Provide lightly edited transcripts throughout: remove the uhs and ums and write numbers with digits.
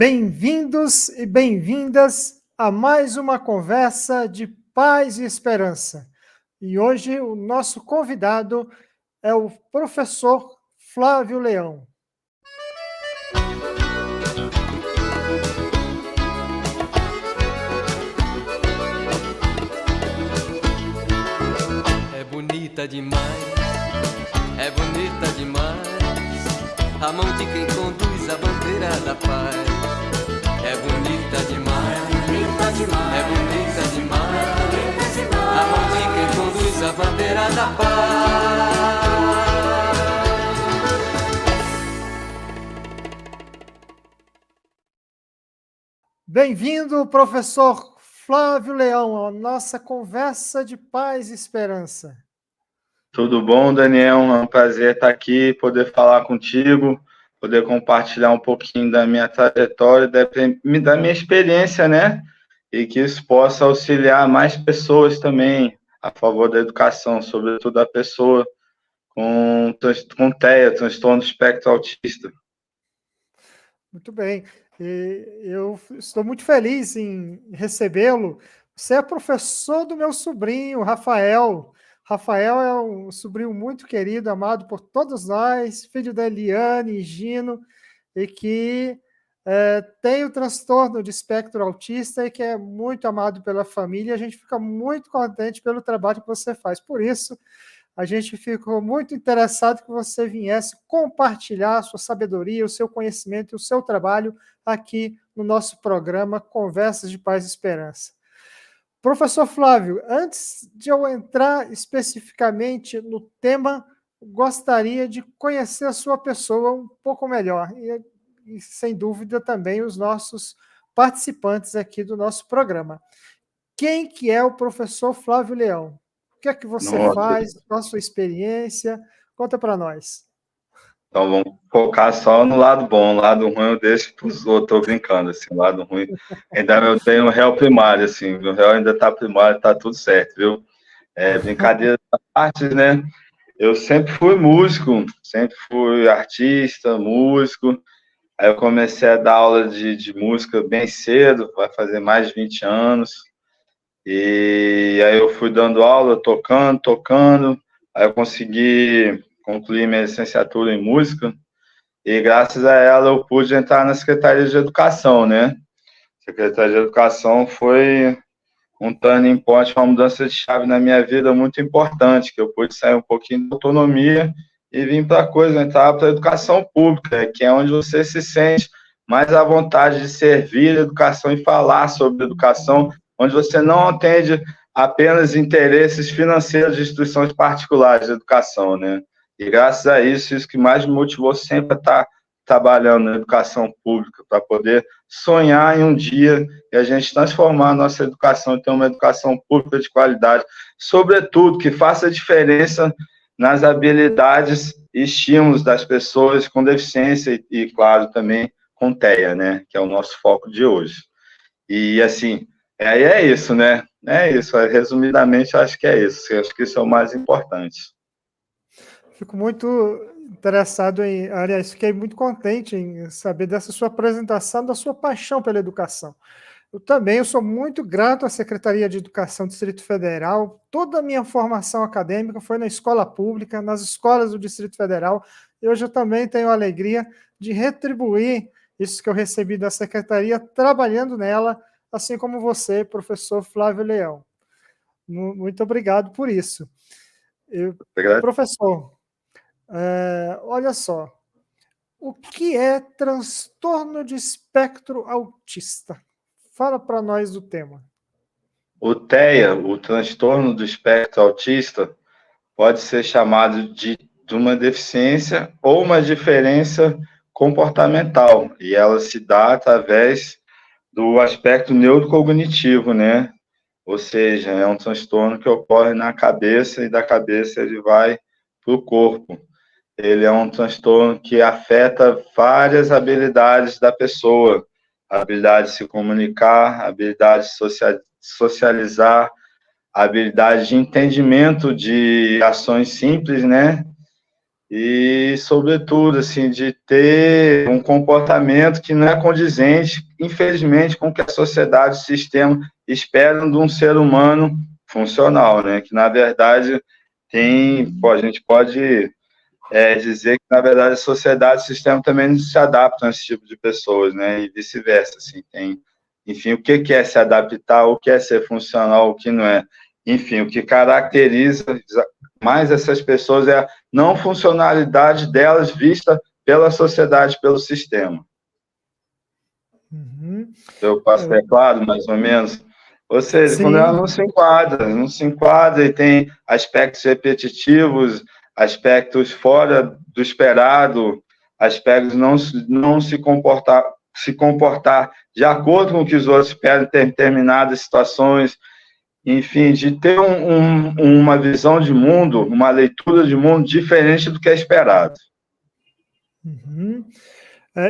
Bem-vindos e bem-vindas a mais uma conversa de paz e esperança. E hoje o nosso convidado é o professor Flávio Leão. É bonita demais, é bonita demais, a mão de quem conduz a bandeira da paz. É bonita demais, é bonita demais, a mão de quem conduz a bandeira da paz. Bem-vindo, professor Flávio Leão, à nossa conversa de paz e esperança. Tudo bom, Daniel? É um prazer estar aqui, poder falar contigo, poder compartilhar um pouquinho da minha trajetória, da minha experiência, né? E que isso possa auxiliar mais pessoas também a favor da educação, sobretudo a pessoa com TEA, transtorno do espectro autista. Muito bem. Eu estou muito feliz em recebê-lo. Você é professor do meu sobrinho, Rafael. Rafael é um sobrinho muito querido, amado por todos nós, filho da Eliane e Gino, e que tem o transtorno de espectro autista e que é muito amado pela família. A gente fica muito contente pelo trabalho que você faz. Por isso, a gente ficou muito interessado que você viesse compartilhar a sua sabedoria, o seu conhecimento e o seu trabalho aqui no nosso programa Conversas de Paz e Esperança. Professor Flávio, antes de eu entrar especificamente no tema, gostaria de conhecer a sua pessoa um pouco melhor e sem dúvida, também os nossos participantes aqui do nosso programa. Quem que é o professor Flávio Leão? O que é que você faz? Qual a sua experiência? Conta para nós. Então, vamos focar só no lado bom. O lado ruim eu deixo para os outros. Estou brincando, assim. O lado ruim, ainda eu tenho um réu primário, assim. Meu réu ainda está primário, está tudo certo, viu? Brincadeira da parte, né? Eu sempre fui músico, sempre fui artista, músico. Aí eu comecei a dar aula de música bem cedo, vai fazer mais de 20 anos. E aí eu fui dando aula, tocando. Aí eu consegui concluir minha licenciatura em música. E graças a ela eu pude entrar na Secretaria de Educação, né? A Secretaria de Educação foi um turning point, uma mudança de chave na minha vida muito importante, que eu pude sair um pouquinho da autonomia e vir para a coisa, entrar para a educação pública, que é onde você se sente mais à vontade de servir a educação e falar sobre educação, onde você não atende apenas interesses financeiros de instituições particulares de educação, né? E graças a isso que mais me motivou sempre a estar trabalhando na educação pública, para poder sonhar em um dia e a gente transformar a nossa educação e ter uma educação pública de qualidade, sobretudo que faça diferença nas habilidades e estímulos das pessoas com deficiência e, claro, também com TEA, né, que é o nosso foco de hoje. E, assim, é isso, né? É isso, resumidamente, acho que é isso. Acho que isso é o mais importante. Fico muito interessado aliás, fiquei muito contente em saber dessa sua apresentação, da sua paixão pela educação. Eu sou muito grato à Secretaria de Educação do Distrito Federal. Toda a minha formação acadêmica foi na escola pública, nas escolas do Distrito Federal. E hoje eu também tenho a alegria de retribuir isso que eu recebi da Secretaria, trabalhando nela, assim como você, professor Flávio Leão. Muito obrigado por isso. Professor, olha só, o que é transtorno de espectro autista? Fala para nós do tema. O TEA, o transtorno do espectro autista, pode ser chamado de uma deficiência ou uma diferença comportamental, e ela se dá através do aspecto neurocognitivo, né? Ou seja, é um transtorno que ocorre na cabeça e da cabeça ele vai para o corpo. Ele é um transtorno que afeta várias habilidades da pessoa, a habilidade de se comunicar, a habilidade de socializar, a habilidade de entendimento de ações simples, né? e, sobretudo, assim, de ter um comportamento que não é condizente, infelizmente, com o que a sociedade, o sistema esperam de um ser humano funcional, né? Que, na verdade, a gente pode dizer que, na verdade, a sociedade e o sistema também não se adaptam a esse tipo de pessoas, né? E vice-versa, assim, enfim, o que é se adaptar, o que é ser funcional, o que não é. Enfim, o que caracteriza mais essas pessoas é a não funcionalidade delas vista pela sociedade, pelo sistema. Uhum. Eu passo claro, mais ou menos. Ou seja, Sim. quando ela não se enquadra e tem aspectos repetitivos, aspectos fora do esperado, aspectos não se comportar de acordo com o que os outros esperam em determinadas situações, enfim, de ter uma visão de mundo, uma leitura de mundo diferente do que é esperado. Uhum.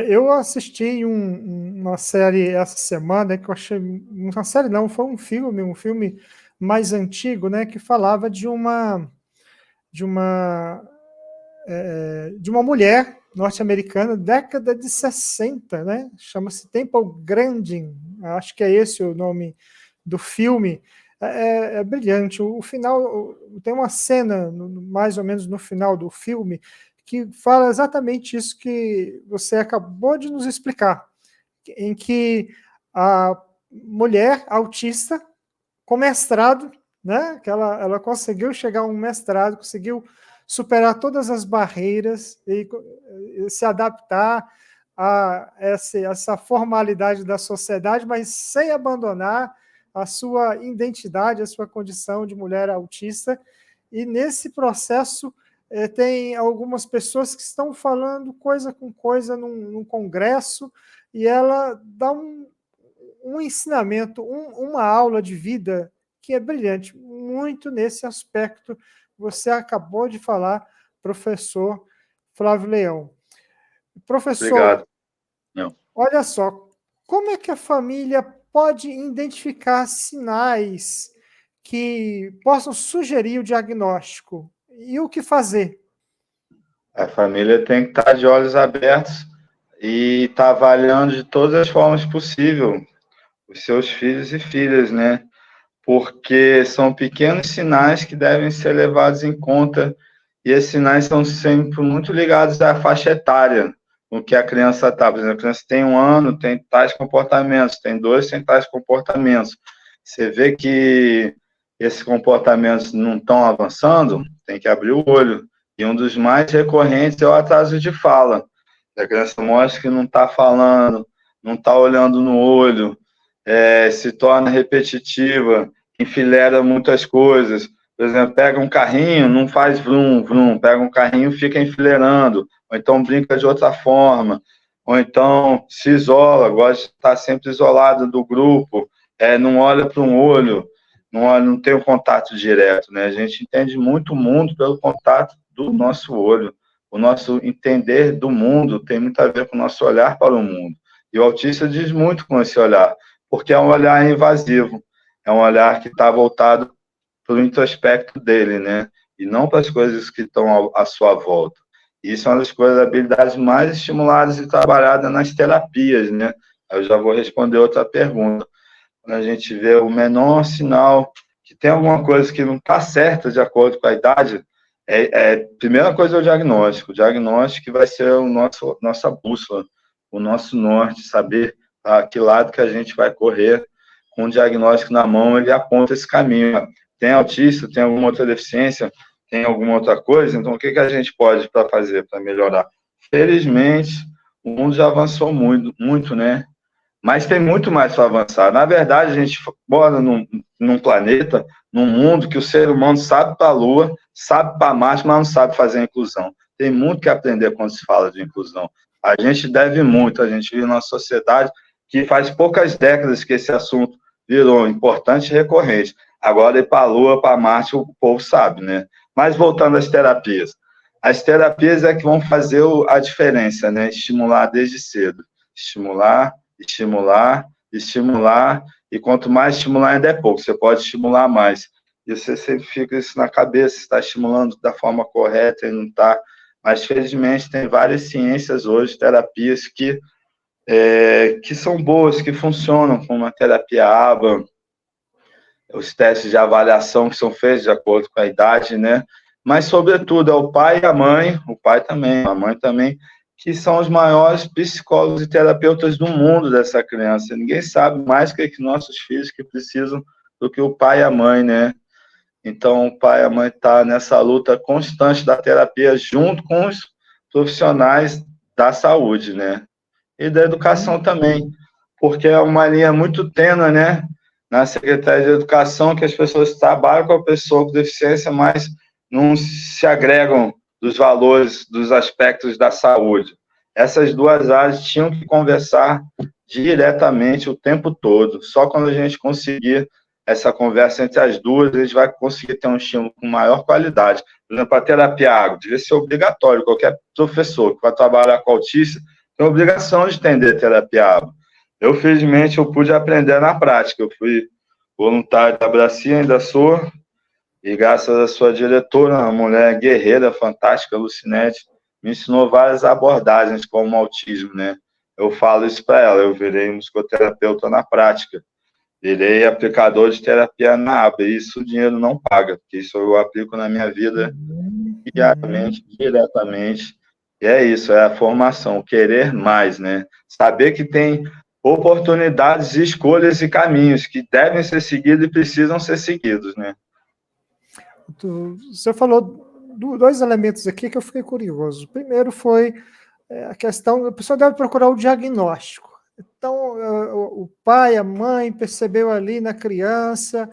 Eu assisti uma série essa semana que eu achei, uma série não, foi um filme mais antigo, né, que falava de uma mulher norte-americana, década de 60, né? Chama-se Temple Grandin, acho que é esse o nome do filme. É brilhante. O final, tem uma cena, mais ou menos no final do filme, que fala exatamente isso que você acabou de nos explicar, em que a mulher autista com mestrado, né, que ela conseguiu chegar a um mestrado, conseguiu superar todas as barreiras e se adaptar a essa formalidade da sociedade, mas sem abandonar a sua identidade, a sua condição de mulher autista. E nesse processo tem algumas pessoas que estão falando coisa com coisa num congresso, e ela dá um ensinamento, uma aula de vida que é brilhante, muito nesse aspecto que você acabou de falar, professor Flávio Leão. Professor, Obrigado. Não. Olha só, como é que a família pode identificar sinais que possam sugerir o diagnóstico? E o que fazer? A família tem que estar de olhos abertos e estar avaliando de todas as formas possíveis os seus filhos e filhas, né? Porque são pequenos sinais que devem ser levados em conta, e esses sinais são sempre muito ligados à faixa etária, com que a criança está. Por exemplo, a criança tem 1 ano, tem tais comportamentos, tem 2, tem tais comportamentos. Você vê que esses comportamentos não estão avançando, tem que abrir o olho. E um dos mais recorrentes é o atraso de fala. A criança mostra que não está falando, não está olhando no olho, se torna repetitiva, enfileira muitas coisas. Por exemplo, pega um carrinho, não faz vrum, vrum, pega um carrinho e fica enfileirando, ou então brinca de outra forma, ou então se isola, gosta de estar sempre isolado do grupo, não olha para um olho, não tem um contato direto, né? A gente entende muito o mundo pelo contato do nosso olho. O nosso entender do mundo tem muito a ver com o nosso olhar para o mundo. E o autista diz muito com esse olhar, porque é um olhar invasivo, é um olhar que está voltado para o introspecto dele, né? E não para as coisas que estão à sua volta. E isso é uma das coisas, habilidades mais estimuladas e trabalhadas nas terapias, né? Eu já vou responder outra pergunta. Quando a gente vê o menor sinal que tem alguma coisa que não está certa de acordo com a idade, primeira coisa é o diagnóstico. O diagnóstico que vai ser nossa bússola, o nosso norte, saber a que lado que a gente vai correr. Com o diagnóstico na mão, ele aponta esse caminho. Tem autista, tem alguma outra deficiência, tem alguma outra coisa, então o que a gente pode fazer para melhorar? Felizmente, o mundo já avançou muito, muito, né? Mas tem muito mais para avançar. Na verdade, a gente mora num planeta, num mundo que o ser humano sabe para a Lua, sabe para Marte, mas não sabe fazer a inclusão. Tem muito que aprender quando se fala de inclusão. A gente deve muito, a gente vive numa sociedade que faz poucas décadas que esse assunto virou importante e recorrente. Agora, ir para a Lua, para Marte, o povo sabe, né? Mas voltando às terapias. As terapias é que vão fazer a diferença, né? Estimular desde cedo. Estimular, e quanto mais estimular ainda é pouco, você pode estimular mais. E você sempre fica isso na cabeça, está estimulando da forma correta e não está. mas felizmente tem várias ciências hoje, terapias que são boas, que funcionam, como a terapia ABA, os testes de avaliação que são feitos de acordo com a idade, né? Mas, sobretudo, é o pai e a mãe, o pai também, a mãe também, que são os maiores psicólogos e terapeutas do mundo dessa criança. Ninguém sabe mais que nossos filhos que precisam do que o pai e a mãe, né? Então, o pai e a mãe estão nessa luta constante da terapia junto com os profissionais da saúde, né? E da educação também, porque é uma linha muito tênue, né? Na Secretaria de Educação, que as pessoas trabalham com a pessoa com deficiência, mas não se agregam dos valores, dos aspectos da saúde. Essas duas áreas tinham que conversar diretamente o tempo todo. Só quando a gente conseguir essa conversa entre as duas, a gente vai conseguir ter um estímulo com maior qualidade. Por exemplo, a terapia água devia ser obrigatório. Qualquer professor que vai trabalhar com autista tem a obrigação de entender terapia água. Eu, felizmente, eu pude aprender na prática. Eu fui voluntário da Bracia, ainda sou, e graças à sua diretora, uma mulher guerreira, fantástica, Lucinete, me ensinou várias abordagens como autismo, né? Eu falo isso para ela, eu virei musicoterapeuta na prática, virei aplicador de terapia na ABA, e isso o dinheiro não paga, porque isso eu aplico na minha vida diariamente, diretamente, e é isso, é a formação, querer mais, né? Saber que tem oportunidades, escolhas e caminhos que devem ser seguidos e precisam ser seguidos, né? Você falou dois elementos aqui que eu fiquei curioso. O primeiro foi a questão, a pessoa deve procurar o diagnóstico. Então, o pai, a mãe percebeu ali na criança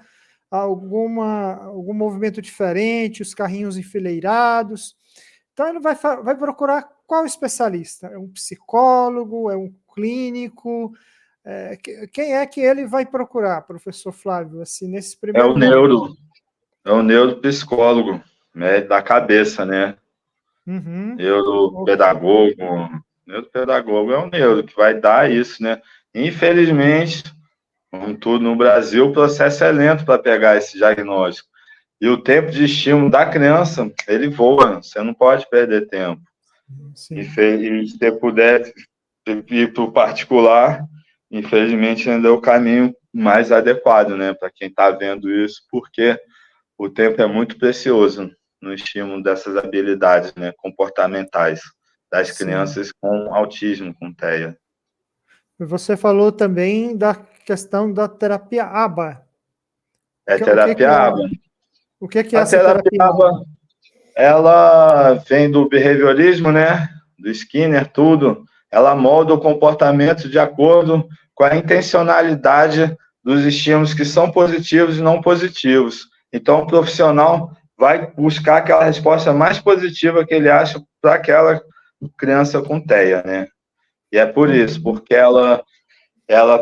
algum movimento diferente, os carrinhos enfileirados. Então, ele vai procurar qual especialista? É um psicólogo? É um clínico? Quem é que ele vai procurar, professor Flávio, assim, nesse primeiro momento? É o neuropsicólogo, né, da cabeça, né? Neuropedagogo. Neuropedagogo é o neuro que vai dar isso, né? Infelizmente, como tudo no Brasil, o processo é lento para pegar esse diagnóstico. E o tempo de estímulo da criança, ele voa, você não pode perder tempo. E se você puder ir para o particular, infelizmente ainda é o caminho mais adequado, né, para quem está vendo isso, porque o tempo é muito precioso no estímulo dessas habilidades, né, comportamentais das crianças com autismo, com TEA. Você falou também da questão da terapia ABA. Terapia ABA. O que é essa terapia ABA? Ela vem do behaviorismo, né, do Skinner, tudo. Ela molda o comportamento de acordo com a intencionalidade dos estímulos que são positivos e não positivos. Então, o profissional vai buscar aquela resposta mais positiva que ele acha para aquela criança com TEA, né? E é por isso, porque ela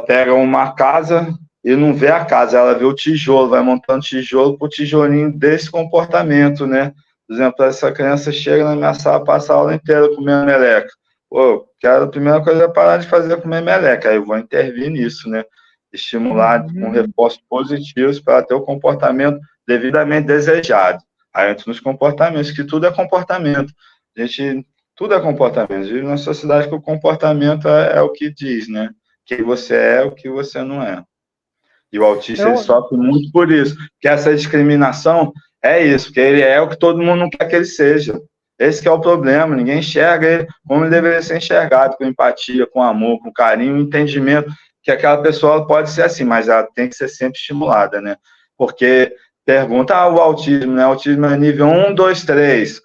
pega uma casa e não vê a casa, ela vê o tijolo, vai montando tijolo por tijolinho desse comportamento, né? Por exemplo, essa criança chega na minha sala, passa a aula inteira comendo meleca. Pô, a primeira coisa é parar de fazer comer meleca, aí eu vou intervir nisso, né? Estimular com reforços positivos para ter o comportamento devidamente desejado. Aí entra nos comportamentos, que tudo é comportamento. Tudo é comportamento. A gente vive numa sociedade que o comportamento é o que diz, né? Quem você é, o que você não é. E o autista, ele sofre muito por isso. Porque essa discriminação é isso, porque ele é o que todo mundo não quer que ele seja. Esse que é o problema, ninguém enxerga ele como ele deveria ser enxergado, com empatia, com amor, com carinho, entendimento, que aquela pessoa pode ser assim, mas ela tem que ser sempre estimulada, né? Porque pergunta, o autismo, né? Autismo é nível 1, 2, 3.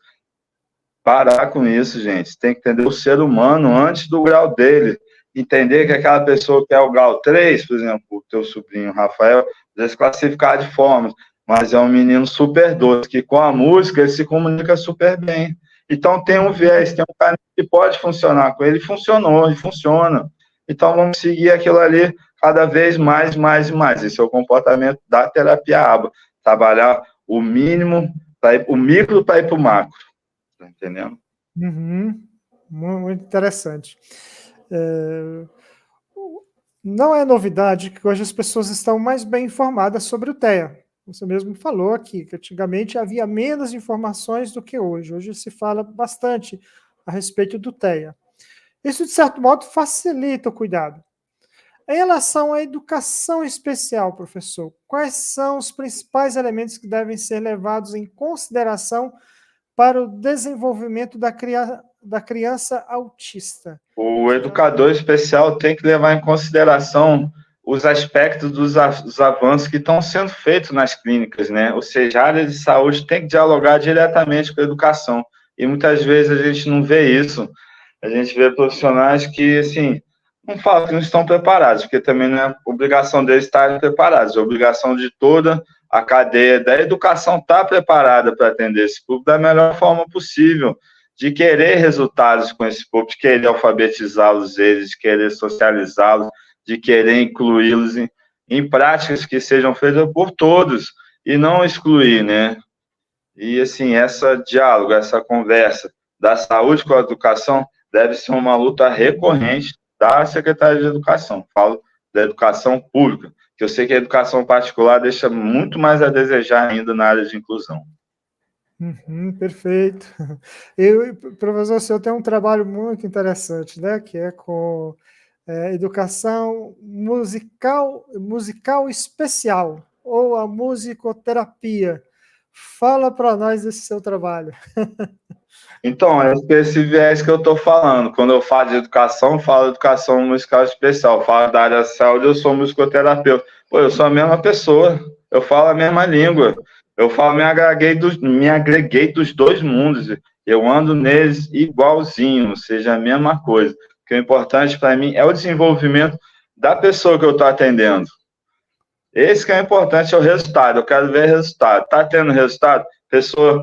Parar com isso, gente. Tem que entender o ser humano antes do grau dele. Entender que aquela pessoa que é o grau 3, por exemplo, o teu sobrinho Rafael, às vezes classificar de formas, mas é um menino super doce, que com a música ele se comunica super bem. Então tem um viés, tem um caminho que pode funcionar com ele, funcionou e funciona. Então vamos seguir aquilo ali cada vez mais, mais e mais. Esse é o comportamento da terapia ABA. Trabalhar o mínimo, o micro para ir para o macro. Tá entendendo? Muito interessante. Não é novidade que hoje as pessoas estão mais bem informadas sobre o TEA. Você mesmo falou aqui que antigamente havia menos informações do que hoje. Hoje se fala bastante a respeito do TEA. Isso, de certo modo, facilita o cuidado. Em relação à educação especial, professor, quais são os principais elementos que devem ser levados em consideração para o desenvolvimento da criança autista? O educador especial tem que levar em consideração os aspectos dos avanços que estão sendo feitos nas clínicas, né? Ou seja, a área de saúde tem que dialogar diretamente com a educação. E muitas vezes a gente não vê isso. A gente vê profissionais que, assim, não falo que não estão preparados, porque também não é obrigação deles estarem preparados, é obrigação de toda a cadeia da educação estar preparada para atender esse público da melhor forma possível, de querer resultados com esse público, de querer alfabetizá-los eles, de querer socializá-los, de querer incluí-los em práticas que sejam feitas por todos e não excluir, né? E, assim, essa diálogo, essa conversa da saúde com a educação deve ser uma luta recorrente da Secretaria de Educação. Falo da educação pública, que eu sei que a educação particular deixa muito mais a desejar ainda na área de inclusão. Perfeito. Professor, o senhor tem um trabalho muito interessante, né? Que é com educação musical especial, ou a musicoterapia. Fala para nós desse seu trabalho. Então, é esse viés que eu estou falando. Quando eu falo de educação, eu falo de educação musical especial. Eu falo da área da saúde, eu sou musicoterapeuta. Pô, eu sou a mesma pessoa. Eu falo a mesma língua. Eu falo, me agreguei dos dois mundos. Eu ando neles igualzinho, ou seja, a mesma coisa. O que é importante para mim é o desenvolvimento da pessoa que eu estou atendendo. Esse que é importante, é o resultado. Eu quero ver resultado. Está tendo resultado? A pessoa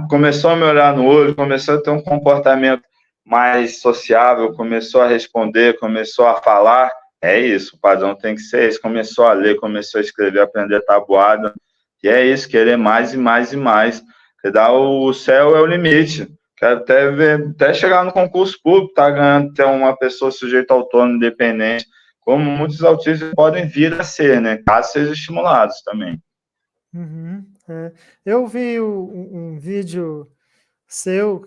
começou a me olhar no olho, começou a ter um comportamento mais sociável, começou a responder, começou a falar. É isso, o padrão tem que ser esse. Começou a ler, começou a escrever, aprender tabuada. E é isso, querer mais e mais e mais. O céu é o limite. Quero até chegar no concurso público, tá ganhando, ter uma pessoa sujeita autônomo, independente, como muitos autistas podem vir a ser, né? Caso sejam estimulados também. Eu vi um vídeo seu,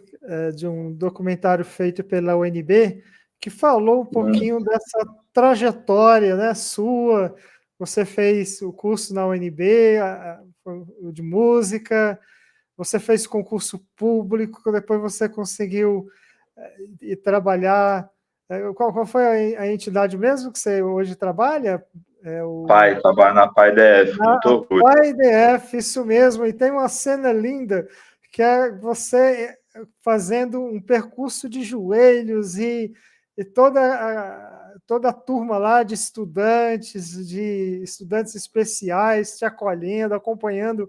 de um documentário feito pela UNB, que falou um pouquinho dessa trajetória, né, sua. Você fez o curso na UNB, o de música, você fez concurso público, depois você conseguiu ir trabalhar. Qual foi a entidade mesmo que você hoje trabalha? Trabalho na PAI-DF, muito orgulho. PAI-DF, isso mesmo, e tem uma cena linda, que é você fazendo um percurso de joelhos e toda a turma lá de estudantes especiais te acolhendo, acompanhando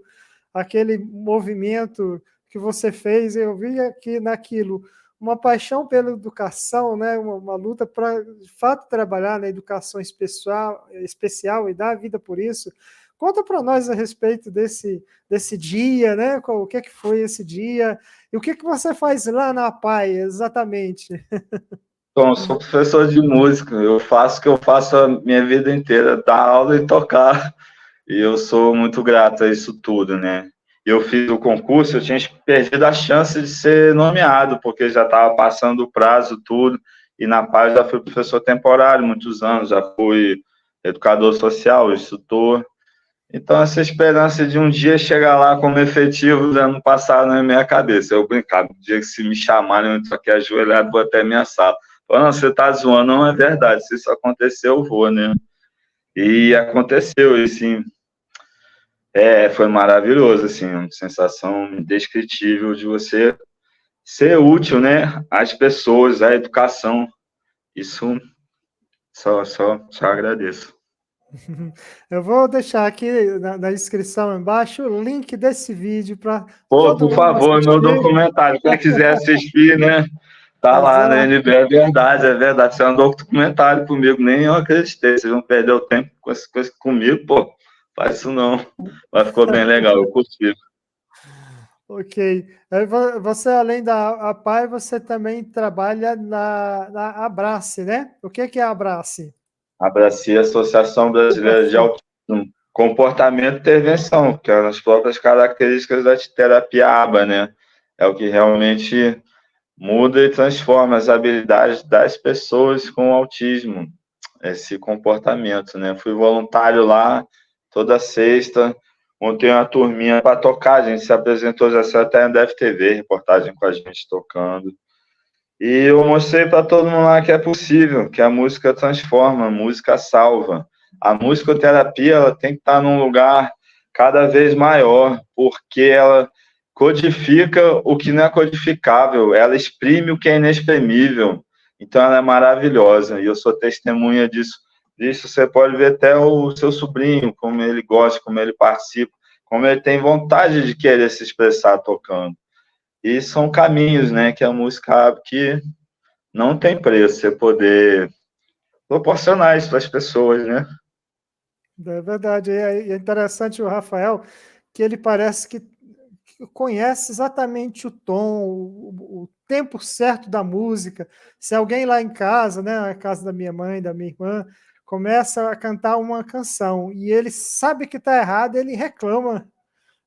aquele movimento que você fez. Eu vi aqui naquilo uma paixão pela educação, né? Uma luta para, de fato, trabalhar na educação especial e dar a vida por isso. Conta para nós a respeito desse dia, né? O que foi esse dia? E o que você faz lá na PAI, exatamente? Bom, eu sou professor de música, eu faço o que eu faço a minha vida inteira, dar aula e tocar, e eu sou muito grato a isso tudo, né? Eu fiz o concurso, eu tinha perdido a chance de ser nomeado, porque já estava passando o prazo, tudo, e na PAI já fui professor temporário muitos anos, já fui educador social, instrutor. Então, essa esperança de um dia chegar lá como efetivo já não passava na minha cabeça. Eu brincava, no dia que se me chamarem, eu estou aqui ajoelhado, vou até minha sala. Falei, não, você está zoando, não é verdade, se isso acontecer, eu vou, né? E aconteceu, e assim, foi maravilhoso, assim, uma sensação indescritível de você ser útil, né, às pessoas, à educação. Isso, só agradeço. Eu vou deixar aqui na descrição embaixo o link desse vídeo para por favor, meu documentário, quem quiser assistir, né, tá lá na NB, é verdade, isso é um documentário comigo, nem eu acreditei, vocês vão perder o tempo com essa coisa comigo, pô, faz isso não, mas ficou bem legal, eu curti. Ok. Você, além da PAI, você também trabalha na Abrace, né? O que é a Abrace? Abrace, Associação Brasileira de Autismo. comportamento e intervenção, que são as próprias características da terapia ABA, né? É o que realmente muda e transforma as habilidades das pessoas com autismo, esse comportamento, né? Fui voluntário lá toda sexta, montei uma turminha para tocar, a gente se apresentou, já saiu até na DFTV, reportagem com a gente tocando. E eu mostrei para todo mundo lá que é possível, que a música transforma, a música salva. A musicoterapia ela tem que estar num lugar cada vez maior, porque ela codifica o que não é codificável, ela exprime o que é inexprimível. Então ela é maravilhosa e eu sou testemunha disso. Disso você pode ver até o seu sobrinho, como ele gosta, como ele participa, como ele tem vontade de querer se expressar tocando. E são caminhos, né, que a música abre que não tem preço você poder proporcionar isso para as pessoas, né? É verdade. É interessante o Rafael, que ele parece que conhece exatamente o tom, o tempo certo da música. Se alguém lá em casa, né, na casa da minha mãe, da minha irmã, começa a cantar uma canção e ele sabe que está errado, ele reclama.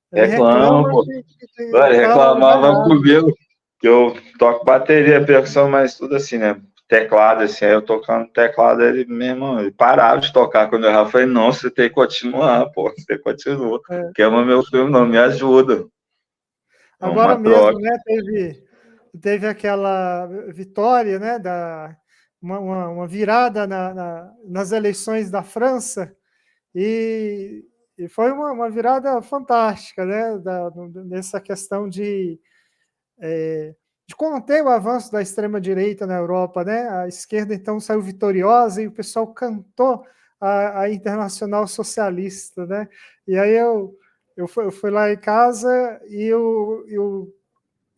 Ele Reclama, reclama pô. que Ele está reclamava errado. comigo que eu toco bateria, percussão, mas tudo assim, né? Teclado, assim, aí eu tocando teclado, ele mesmo, ele parava de tocar quando eu errava. Eu falei, não, você tem que continuar, pô, você continua. É. Queima meu filme, não, me ajuda. É Agora uma mesmo, troca. né, teve aquela vitória, né, uma virada nas eleições da França, e foi uma virada fantástica, né, nessa questão de conter o avanço da extrema-direita na Europa, né? A esquerda, então, saiu vitoriosa e o pessoal cantou a Internacional Socialista, né? E aí eu fui lá em casa e o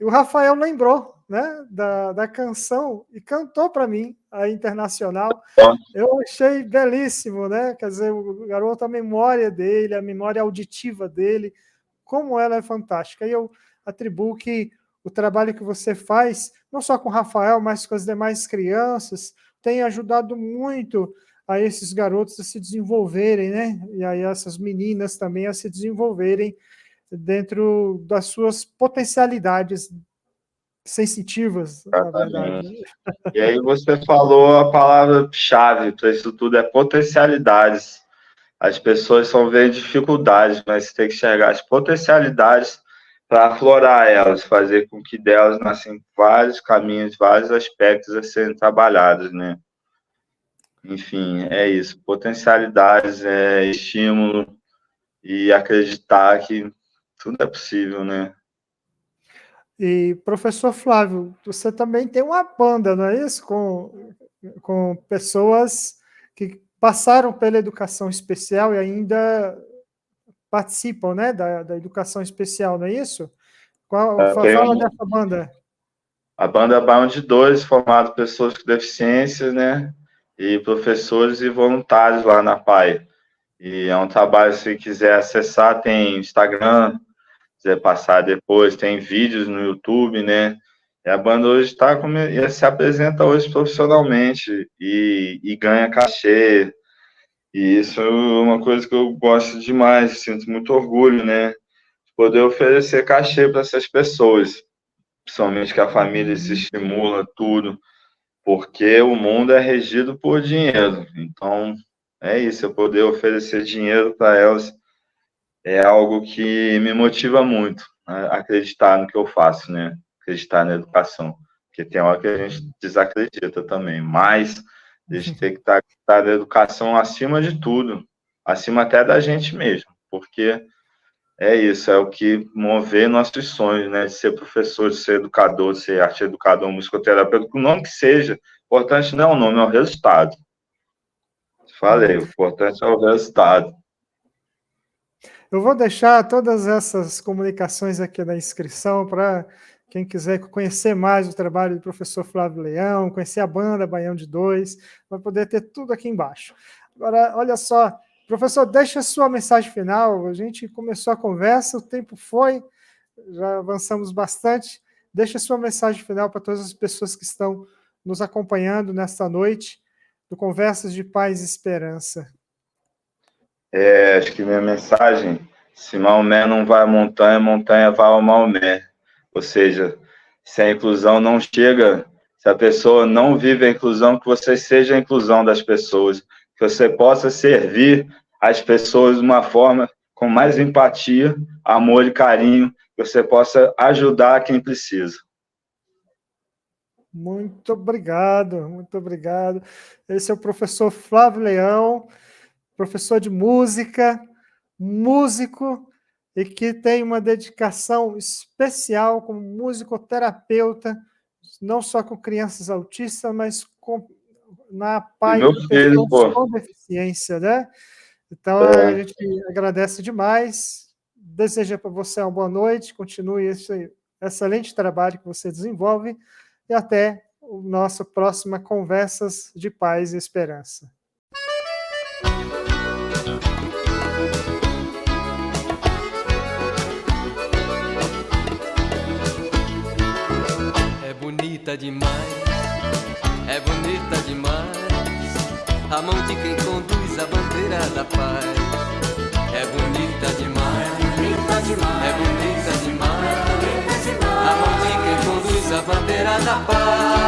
Rafael lembrou, né, da canção e cantou para mim a Internacional. Eu achei belíssimo, né? Quer dizer, o garoto, a memória dele, a memória auditiva dele, como ela é fantástica. E eu atribuo que o trabalho que você faz, não só com o Rafael, mas com as demais crianças, tem ajudado muito a esses garotos a se desenvolverem, né? E aí essas meninas também a se desenvolverem dentro das suas potencialidades sensitivas, na verdade. Exatamente. E aí você falou a palavra-chave para isso tudo, é potencialidades. As pessoas só veem dificuldades, mas você tem que enxergar as potencialidades para aflorar elas, fazer com que delas nascem vários caminhos, vários aspectos a serem trabalhados, né? Enfim, é isso. Potencialidades, estímulo e acreditar que tudo é possível, né? E, professor Flávio, você também tem uma banda, não é isso? Com pessoas que passaram pela educação especial e ainda participam, né, da educação especial, não é isso? Fala dessa banda. A banda Bound 2, formada por pessoas com deficiências, né? E professores e voluntários lá na PAI. E é um trabalho, se quiser acessar, tem Instagram, quiser passar depois, tem vídeos no YouTube, né? E a banda hoje se apresenta hoje profissionalmente e ganha cachê. E isso é uma coisa que eu gosto demais, sinto muito orgulho, né? De poder oferecer cachê para essas pessoas, principalmente que a família se estimula, tudo, porque o mundo é regido por dinheiro. Então, é isso, eu poder oferecer dinheiro para elas é algo que me motiva muito, né? Acreditar no que eu faço, né? Acreditar na educação, porque tem hora que a gente desacredita também, mas a gente tem que estar na educação acima de tudo, acima até da gente mesmo, porque é isso, é o que move nossos sonhos, né? De ser professor, de ser educador, de ser arte educador, musicoterapeuta, o nome que seja, o importante não é o nome, é o resultado. Falei, o importante é o resultado. Eu vou deixar todas essas comunicações aqui na inscrição para quem quiser conhecer mais o trabalho do professor Flávio Leão, conhecer a banda Baião de Dois, vai poder ter tudo aqui embaixo. Agora, olha só, professor, deixa a sua mensagem final. A gente começou a conversa, o tempo foi, já avançamos bastante. Deixa a sua mensagem final para todas as pessoas que estão nos acompanhando nesta noite do Conversas de Paz e Esperança. Acho que minha mensagem, se Maomé não vai à montanha, montanha vai ao Maomé. Ou seja, se a inclusão não chega, se a pessoa não vive a inclusão, que você seja a inclusão das pessoas, que você possa servir as pessoas de uma forma com mais empatia, amor e carinho, que você possa ajudar quem precisa. Muito obrigado, muito obrigado. Esse é o professor Flávio Leão, professor de música, músico, e que tem uma dedicação especial como musicoterapeuta, não só com crianças autistas, mas na parte meu de filho, pessoas com deficiência, né? Então, a gente agradece demais, deseja para você uma boa noite, continue esse excelente trabalho que você desenvolve, e até a nossa próxima Conversas de Paz e Esperança. É bonita demais, é bonita demais, a mão de quem conduz a bandeira da paz. É bonita demais, é bonita demais, a mão de quem conduz a bandeira da paz.